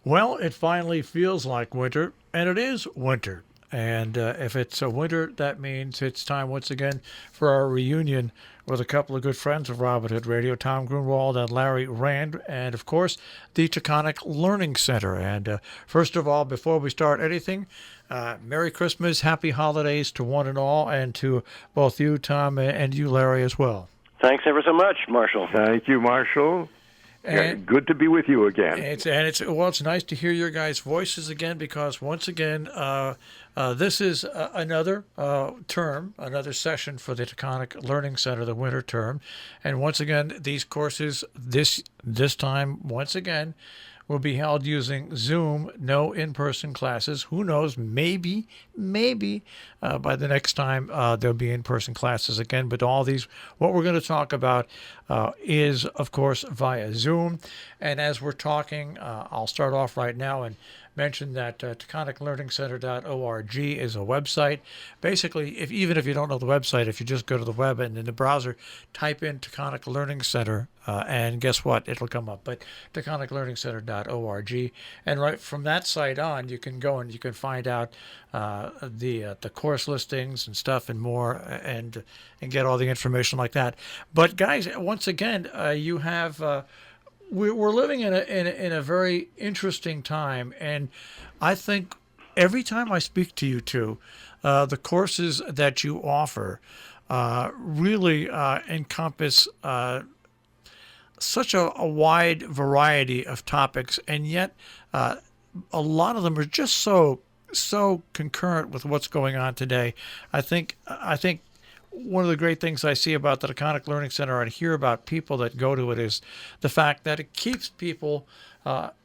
Well, it finally feels like winter, and it is winter. And if it's a winter, that means it's time once again for our reunion with a couple of good friends of Robin Hood Radio, Tom Gruenewald and Larry Rand, and of course, the Taconic Learning Center. And first of all, before we start anything, Merry Christmas, Happy Holidays to one and all, and to both you, Tom, and you, Larry, as well. Thanks ever so much, Marshall. Thank you, Marshall. And good to be with you again. It's nice to hear your guys' voices again because once again, this is another term, another session for the Taconic Learning Center, the winter term, and once again, these courses this time once again will be held using Zoom, no in-person classes. Who knows? Maybe by the next time there'll be in-person classes again. But all these, what we're going to talk about is, of course, via Zoom. And as we're talking, I'll start off right now and mention that taconiclearningcenter.org is a website. Basically, even if you don't know the website, if you just go to the web and in the browser, type in Taconic Learning Center, and guess what? It'll come up. But taconiclearningcenter.org, and right from that site on, you can go and you can find out the course listings and stuff and more, and get all the information like that. But guys, once again, you have. We're living in a very interesting time, and I think every time I speak to you two, the courses that you offer really encompass such a wide variety of topics, and yet a lot of them are just so concurrent with what's going on today. I think one of the great things I see about the Taconic Learning Center and hear about people that go to it is the fact that it keeps people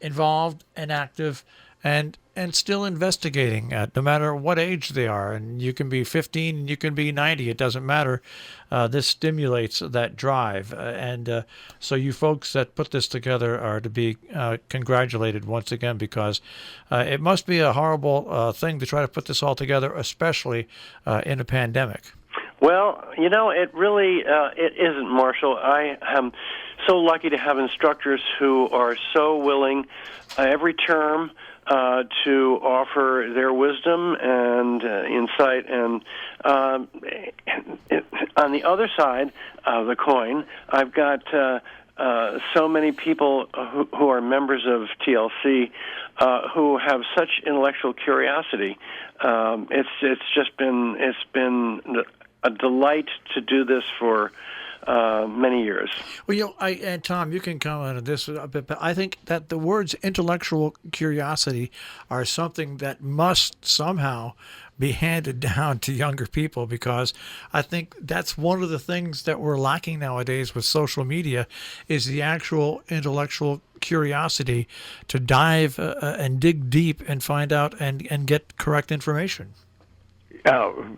involved and active and still investigating no matter what age they are. And you can be 15, you can be 90, it doesn't matter. This stimulates that drive. So you folks that put this together are to be congratulated once again, because it must be a horrible thing to try to put this all together, especially in a pandemic. Well, it really it isn't, Marshall. I am so lucky to have instructors who are so willing every term to offer their wisdom and insight. And on the other side of the coin, I've got so many people who are members of TLC who have such intellectual curiosity. It's been a delight to do this for many years. Well, and Tom, you can comment on this a bit, but I think that the words intellectual curiosity are something that must somehow be handed down to younger people, because I think that's one of the things that we're lacking nowadays with social media is the actual intellectual curiosity to dive and dig deep and find out and get correct information.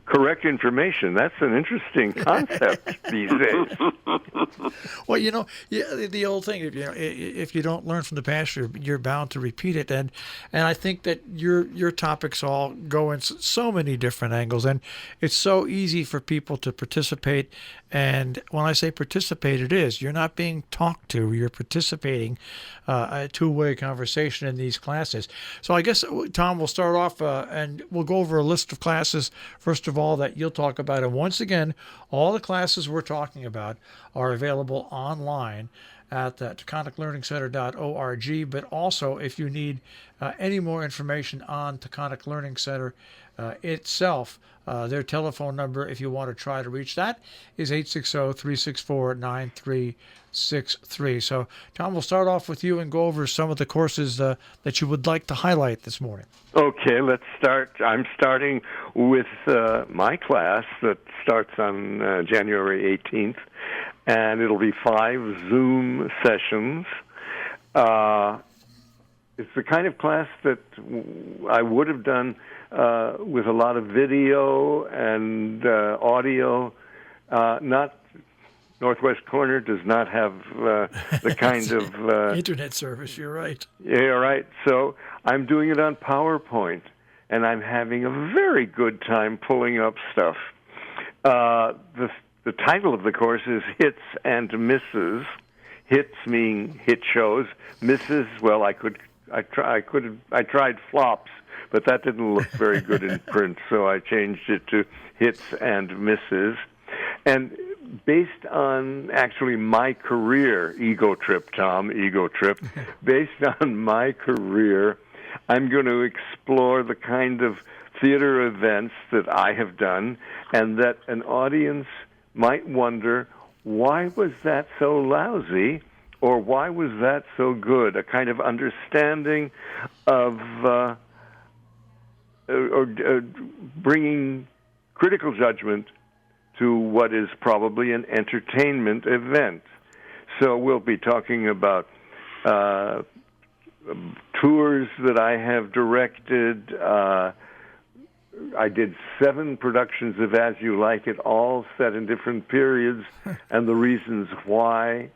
Correct information. That's an interesting concept these days. Well, the old thing, if you don't learn from the past, you're bound to repeat it. And I think that your topics all go in so many different angles, and it's so easy for people to participate. And when I say participate, it is. You're not being talked to. You're participating a two-way conversation in these classes. So I guess, Tom, we'll start off and we'll go over a list of classes, first of all, that you'll talk about. And once again, all the classes we're talking about are available online at taconiclearningcenter.org. But also, if you need any more information on Taconic Learning Center itself, their telephone number, if you want to try to reach that, is 860-364-9363. So, Tom, we'll start off with you and go over some of the courses that you would like to highlight this morning. Okay, let's start. I'm starting with my class that starts on January 18th, and it'll be 5 Zoom sessions. It's the kind of class that I would have done with a lot of video and audio. Not Northwest Corner does not have the kind of internet service. You're right. Yeah, right. So I'm doing it on PowerPoint, and I'm having a very good time pulling up stuff. The title of the course is Hits and Misses. Hits mean hit shows. Misses, well, I could I tried flops, but that didn't look very good in print, so I changed it to hits and misses. And based on actually my career, ego trip, Tom, ego trip, based on my career, I'm going to explore the kind of theater events that I have done, and that an audience might wonder, why was that so lousy, or why was that so good? A kind of understanding of bringing critical judgment to what is probably an entertainment event. So we'll be talking about tours that I have directed. I did 7 productions of As You Like It, all set in different periods, and the reasons why.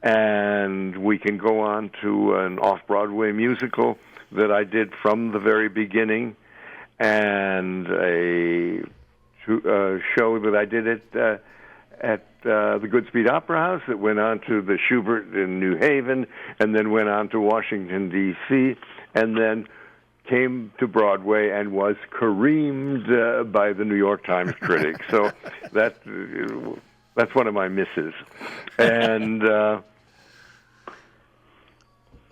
And we can go on to an off-Broadway musical that I did from the very beginning, and a show that I did at the Goodspeed Opera House that went on to the Schubert in New Haven, and then went on to Washington, D.C., and then came to Broadway and was careened by the New York Times critic. So that's one of my misses. And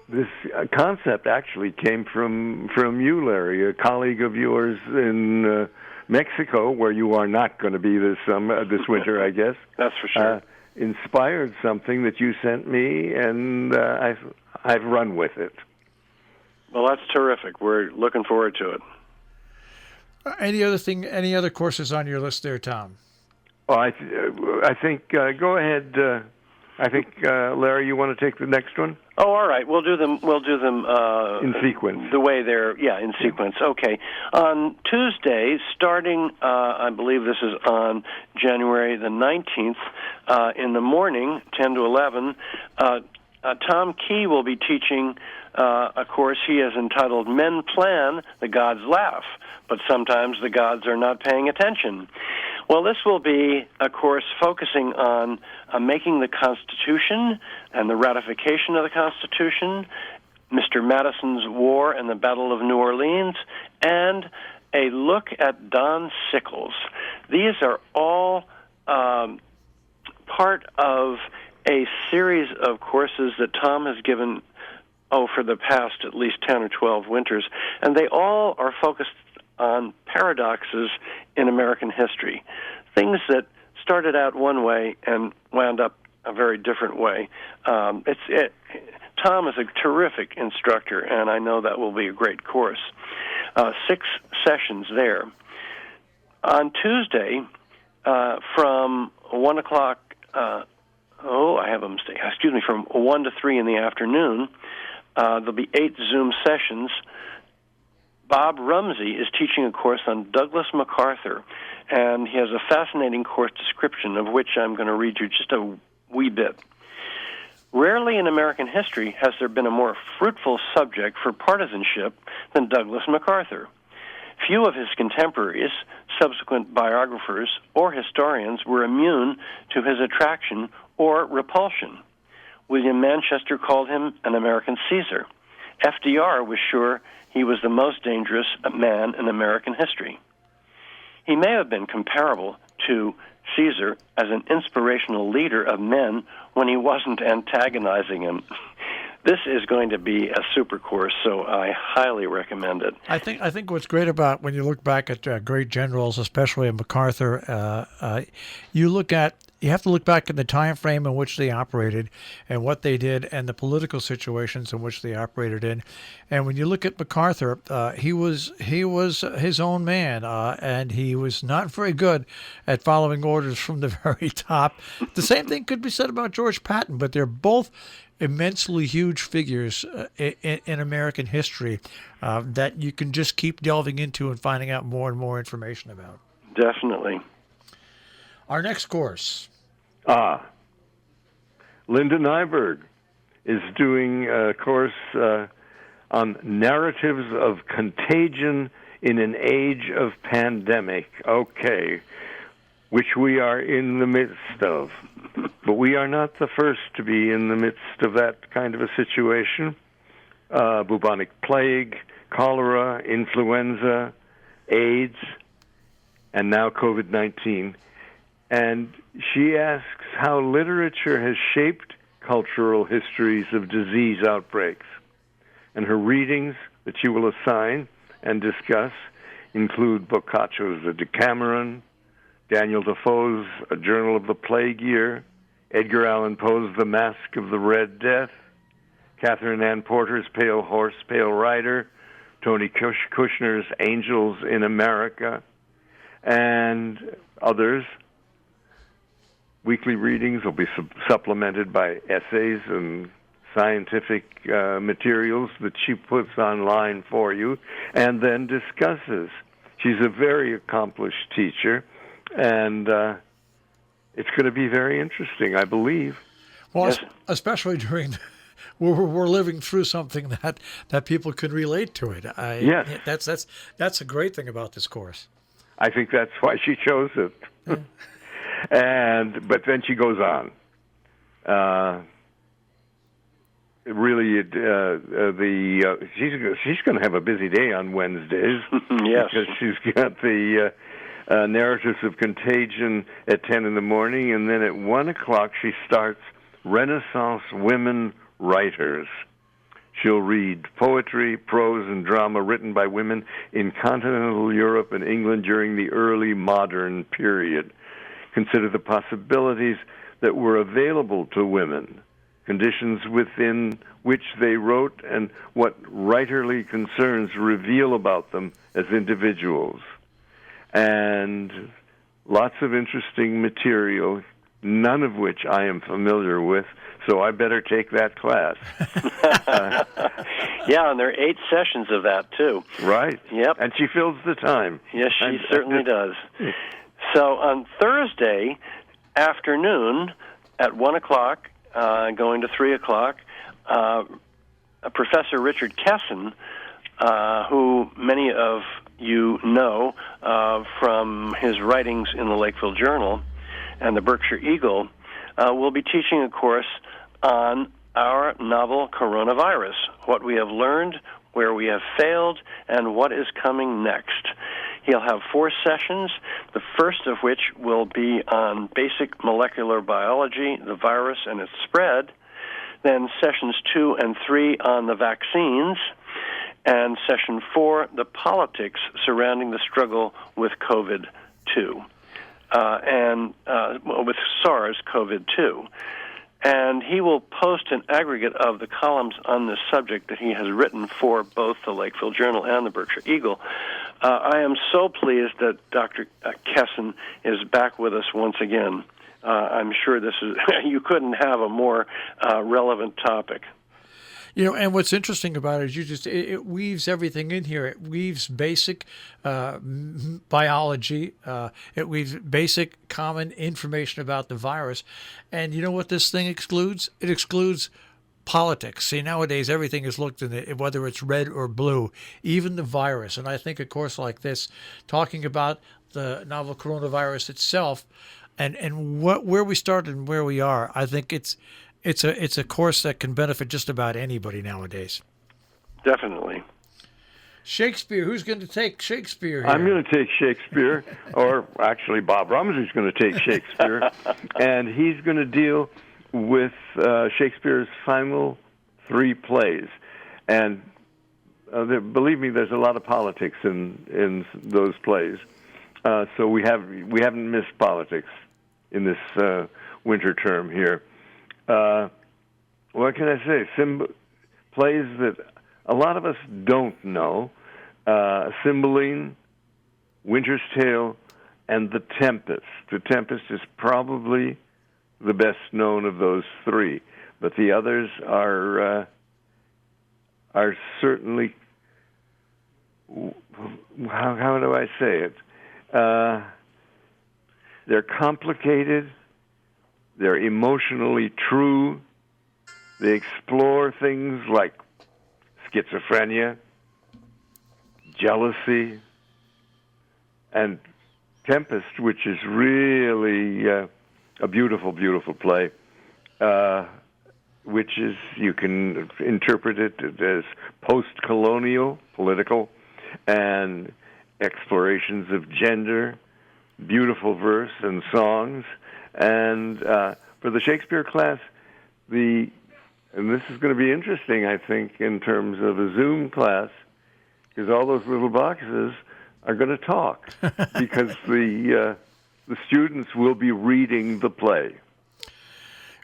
this concept actually came from you, Larry, a colleague of yours in Mexico, where you are not going to be this winter, I guess. That's for sure. Inspired something that you sent me, and I've run with it. Well, that's terrific. We're looking forward to it. Any other courses on your list there, Tom? Oh, I think go ahead. I think Larry, you want to take the next one? Oh, all right. We'll do them in sequence. The way they're in sequence. Okay. On Tuesday, starting I believe this is on January the 19th, in the morning, 10 to 11, Tom Key will be teaching a course he has entitled Men Plan, the Gods Laugh, but sometimes the gods are not paying attention. Well, this will be a course focusing on making the Constitution and the ratification of the Constitution, Mr. Madison's War and the Battle of New Orleans, and a look at Don Sickles. These are all part of a series of courses that Tom has given, for the past at least 10 or 12 winters, and they all are focused on paradoxes in American history, things that started out one way and wound up a very different way. Tom is a terrific instructor, and I know that will be a great course. 6 sessions there. On Tuesday, from 1 o'clock, I have a mistake. Excuse me, from 1 to 3 in the afternoon, there'll be 8 Zoom sessions. Bob Rumsey is teaching a course on Douglas MacArthur, and he has a fascinating course description of which I'm going to read you just a wee bit. Rarely in American history has there been a more fruitful subject for partisanship than Douglas MacArthur. Few of his contemporaries, subsequent biographers, or historians were immune to his attraction or repulsion. William Manchester called him an American Caesar. FDR was sure he was the most dangerous man in American history. He may have been comparable to Caesar as an inspirational leader of men when he wasn't antagonizing him. This is going to be a super course, so I highly recommend it. I think what's great about when you look back at great generals, especially MacArthur, you have to look back at the time frame in which they operated and what they did and the political situations in which they operated in. And when you look at MacArthur, he was his own man, and he was not very good at following orders from the very top. The same thing could be said about George Patton, but they're both immensely huge figures in American history that you can just keep delving into and finding out more and more information about. Definitely. Our next course. Linda Nyberg is doing a course on narratives of contagion in an age of pandemic. Okay, which we are in the midst of. But we are not the first to be in the midst of that kind of a situation. bubonic plague, cholera, influenza, AIDS, and now COVID-19. And she asks how literature has shaped cultural histories of disease outbreaks. And her readings that she will assign and discuss include Boccaccio's The Decameron, Daniel Defoe's A Journal of the Plague Year, Edgar Allan Poe's The Mask of the Red Death, Catherine Ann Porter's Pale Horse, Pale Rider, Tony Kushner's Angels in America, and others. Weekly readings will be supplemented by essays and scientific materials that she puts online for you and then discusses. She's a very accomplished teacher, and it's going to be very interesting, I believe. Well, Yes. especially during we're living through something that people could relate to it. Yes. That's a great thing about this course. I think that's why she chose it. But then she goes on. She's going to have a busy day on Wednesdays. Yes. Because she's got the narratives of Contagion at 10 in the morning, and then at 1 o'clock she starts Renaissance Women Writers. She'll read poetry, prose, and drama written by women in continental Europe and England during the early modern period. Consider the possibilities that were available to women, conditions within which they wrote, and what writerly concerns reveal about them as individuals. And lots of interesting material, none of which I am familiar with, so I better take that class. Yeah, and there are 8 sessions of that, too. Right. Yep. And she fills the time. Yes, she certainly does. So on Thursday afternoon at 1 o'clock, going to 3 o'clock, Professor Richard Kessin, who many of you know from his writings in the Lakeville Journal and the Berkshire Eagle, will be teaching a course on our novel coronavirus, what we have learned, where we have failed, and what is coming next. He'll have 4 sessions, the first of which will be on basic molecular biology, the virus and its spread, then sessions 2 and 3 on the vaccines, and session 4, the politics surrounding the struggle with COVID-2, with SARS-CoV-2. And he will post an aggregate of the columns on this subject that he has written for both the Lakeville Journal and the Berkshire Eagle. I am so pleased that Dr. Kessin is back with us once again. I'm sure this is you couldn't have a more relevant topic. You know, and what's interesting about it is it weaves everything in here. It weaves basic biology. It weaves basic common information about the virus. And you know what this thing excludes? It excludes politics. See, nowadays everything is looked at, whether it's red or blue, even the virus. And I think a course like this, talking about the novel coronavirus itself and where we started and where we are, I think it's a course that can benefit just about anybody nowadays. Definitely. Shakespeare. Who's going to take Shakespeare here? I'm going to take Shakespeare, or actually Bob Rumsey's going to take Shakespeare, and he's going to deal with Shakespeare's final 3 plays. And believe me, there's a lot of politics in those plays. So we haven't missed politics in this winter term here. What can I say? Plays that a lot of us don't know. Cymbeline, Winter's Tale, and The Tempest. The Tempest is probably the best known of those 3, but the others are certainly, how do I say it? They're complicated. They're emotionally true. They explore things like schizophrenia, jealousy, and Tempest, which is really a beautiful, beautiful play, which is, you can interpret it as post-colonial, political, and explorations of gender, beautiful verse and songs. And for the Shakespeare class, and this is going to be interesting, I think, in terms of a Zoom class, because all those little boxes are going to talk, because the students will be reading the play.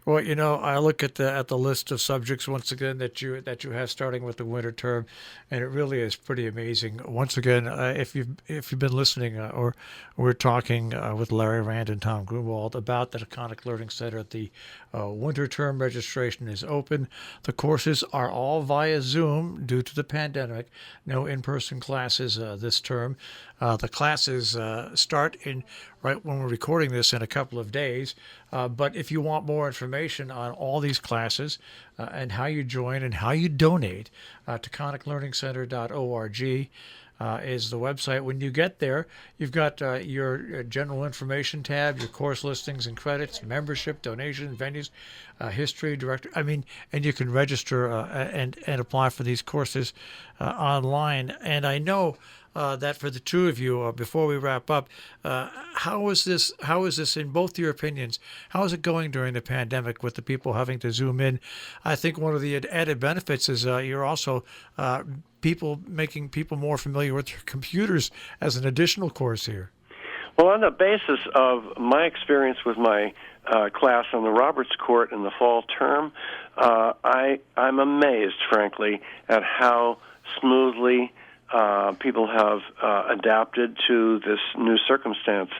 Well, you know, I look at the list of subjects once again that you have starting with the winter term, and it really is pretty amazing. Once again, if you've been listening, or we're talking with Larry Rand and Tom Gruenewald about the Taconic Learning Center. The winter term registration is open. The courses are all via Zoom due to the pandemic. No in-person classes this term. The classes start right when we're recording this in a couple of days. But if you want more information on all these classes and how you join and how you donate, taconiclearningcenter.org is the website. When you get there, you've got your general information tab, your course listings and credits, membership, donation, venues, history, director. And you can register and apply for these courses online. And I know that for the two of you, before we wrap up, how is this in both your opinions? How is it going during the pandemic with the people having to Zoom in? I think one of the added benefits is you're also making people more familiar with their computers as an additional course here. Well, on the basis of my experience with my class on the Roberts Court in the fall term, I'm amazed, frankly, at how smoothly people have adapted to this new circumstance.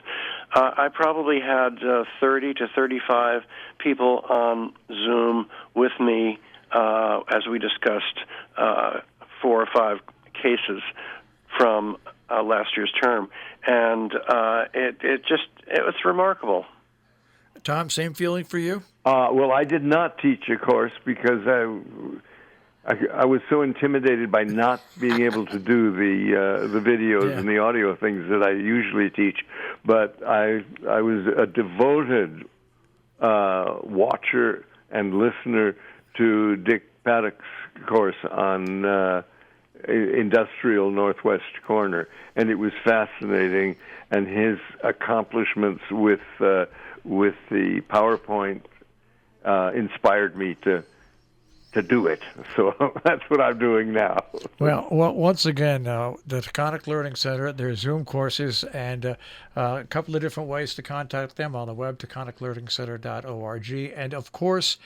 I probably had 30 to 35 people on Zoom with me as we discussed 4 or 5 cases from last year's term, and it was remarkable. Tom, same feeling for you? Well, I did not teach a course because I was so intimidated by not being able to do the videos and the audio things that I usually teach. But I was a devoted watcher and listener to Dick Paddock's course on industrial Northwest Corner, and it was fascinating. And his accomplishments with the PowerPoint inspired me to do it. So that's what I'm doing now. Well, once again, the Taconic Learning Center, their Zoom courses, and a couple of different ways to contact them on the web, taconiclearningcenter.org. And, of course,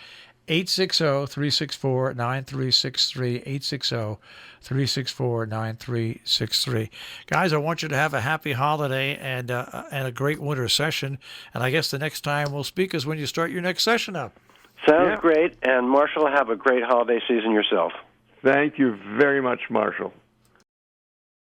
860-364-9363, 860-364-9363. Guys, I want you to have a happy holiday and a great winter session. And I guess the next time we'll speak is when you start your next session up. Sounds great. And, Marshall, have a great holiday season yourself. Thank you very much, Marshall.